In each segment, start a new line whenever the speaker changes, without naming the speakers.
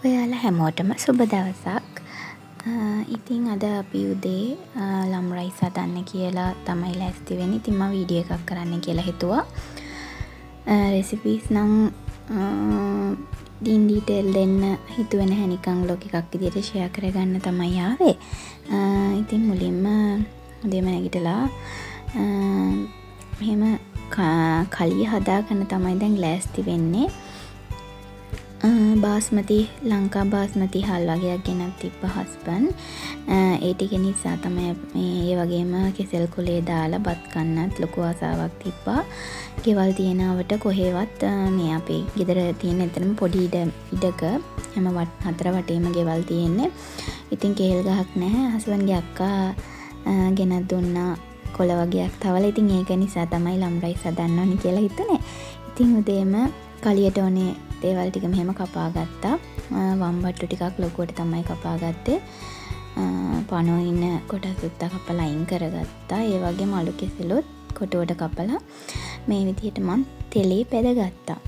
ඔයාලා හැමෝටම සුබ දවසක්. ඉතින් අද අපි උදේ ලම් රයිස් හදන්න කියලා තමයි ලෑස්ති වෙන්නේ. ඉතින් මම වීඩියෝ එකක් කරන්න කියලා හිතුවා. රෙසිපීස් නම් ඩීටේල් දෙන්න හිතුවේ නැහැ, නිකන් ලොග් එකක් විදිහට ෂෙයා කරගන්න තමයි ආවේ. ඉතින් මුලින්ම උදේම නැගිටලා මෙහෙම කලිය හදාගන්න තමයි දැන් ලෑස්ති වෙන්නේ. බාස්මති ලංකා බාස්මති හල් වගේක් ගෙනත් තිබ්බ හස්බන්ඩ්. ඒ ටික නිසා තමයි මේ වගේම කෙසෙල් කුලේ දාලා බත් කන්නත් ලොකු ආසාවක් තිබ්බා. ගෙවල් තියෙනවට කොහෙවත් මේ අපේ ගෙදර තියෙන එතනම පොඩි ඉඩක හැම හතර වටේම ගෙවල් තියෙන්නේ. ඉතින් කේල් ගහක් නැහැ. හස්බන්ඩ්ගේ අක්කා ගෙනත් දුන්නා කොළ වගේක් තවලා. ඉතින් ඒක නිසා තමයි ලම් රයිස් හදන්න ඕනේ කියලා හිතුනේ. ඉතින් උදේම කලියට ඕනේ දේවල් ටික මෙහෙම කපා ගත්තා. වම්බට්ටු ටිකක් ලොකුවට තමයි කපා ගත්තේ. පණුව ඉන්න කොටස් උත්තා කපලා අයින් කරගත්තා. ඒ වගේම අලු කෙසෙලුත් කොටුවට කපලා මේ විදිහට මම තෙලේ පැදගත්තා.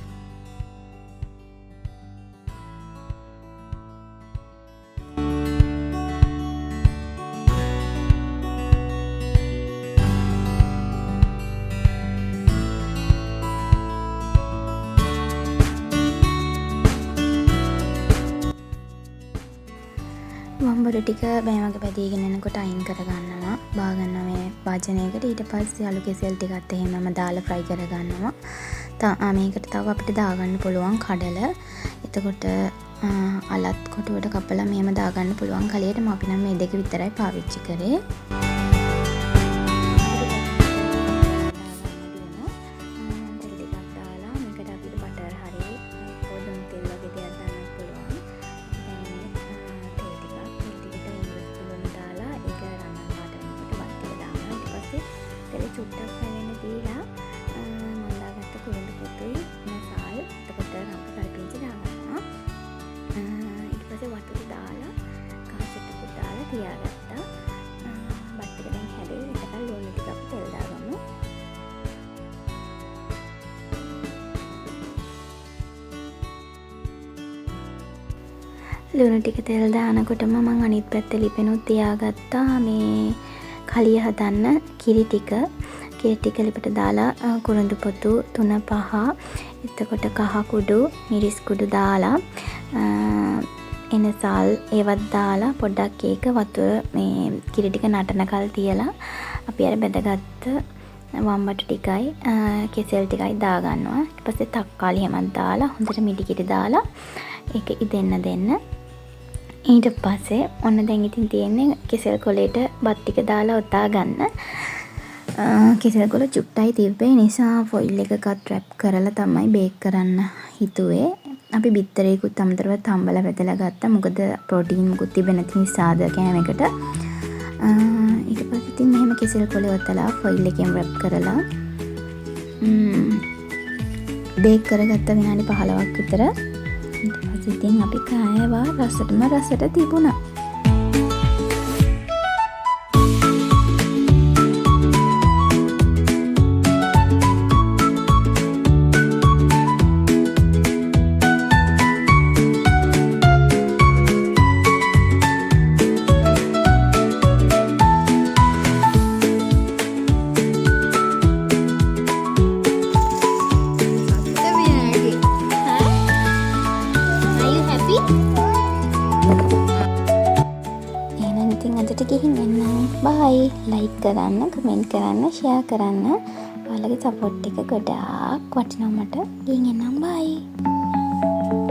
වම්බඩු ටික මේ වගේ පැදීගෙන එනකොට අයින් කරගන්නවා. බාගන්නවා මේ වාජනයකට. ඊට පස්සේ අලු කෙසෙල් ටිකත් එහෙමම දාලා ෆ්‍රයි කරගන්නවා. මේකට තව අපිට දාගන්න පුළුවන් කඩල. එතකොට අලත් කොටුවට කපලා මෙහෙම දාගන්න පුළුවන් කලියට. මම අපි නම් මේ දෙක විතරයි පාවිච්චි කරේ. චුට්ටක් පැලෙන්න දීලා මම දාගත්ත කුරුඳු පොතුයි මසාල් එතකොට රම්ප කල්පිංචි දාගන්නවා. ඊට පස්සේ වතුර දාලා කාසිට්ටුත් දාලා තියාගත්තා. බත් ටික දැන් හැදෙයි. ඒකට ලුණු ටිකක් තෙල් දාගමු. ලුණු ටික තෙල් දානකොටම මම අනිත් පැත්ත ලිපෙනුත් තියාගත්තා. මේ කලිය හදන්න කිරි ටික ලිපට දාලා කුරුඳු පොතු 3-5 එතකොට කහ කුඩු මිරිස් කුඩු දාලා එනසල් ඒවත් දාලා පොඩ්ඩක් ඒක වතුර මේ කිරි ටික නටනකල් තියලා අපි අර බෙදගත්ත වම්බටු ටිකයි කෙසෙල් ටිකයි දාගන්නවා. ඊට පස්සේ තක්කාලි හැමක් දාලා හොඳට මිටි කිරි දාලා ඒක ඉදෙන්න ඊට පස්සේ ඔන්න දැන් ඉතින් තියෙන්නේ කෙසෙල් කොලේට බත් ටික දාලා ඔතා ගන්න. කෙසෙල් කොල චුට්ටයි තිබ්බේ නිසා ෆොයිල් එකකට රැප් කරලා තමයි බේක් කරන්න හිතුවේ. අපි බිත්තරේකුත් අමතරව තම්බලා වැදලා ගත්තා. මොකද ප්‍රෝටීන් මුකුත් තිබෙන්නේ නැති නිසාද කෑමකට. ඊට පස්සේ ඉතින් මෙහෙම කෙසෙල් කොලේ ඔතලා ෆොයිල් එකෙන් රැප් කරලා බේක් කරගත්ත විනාඩි 15ක් විතර. ඊට පස්සේ ඉතින් අපි කෑවා. රසට තිබුණා. එහෙනම් ඉතින් අදට ගිහින් එන්න. බයි. ලයික් කරන්න, කමෙන්ට් කරන්න, ෂෙයා කරන්න. ඔයාලගේ සපෝට් එක ගොඩාක් වටිනවා මට. ගිහින් එන්නම්. බයි.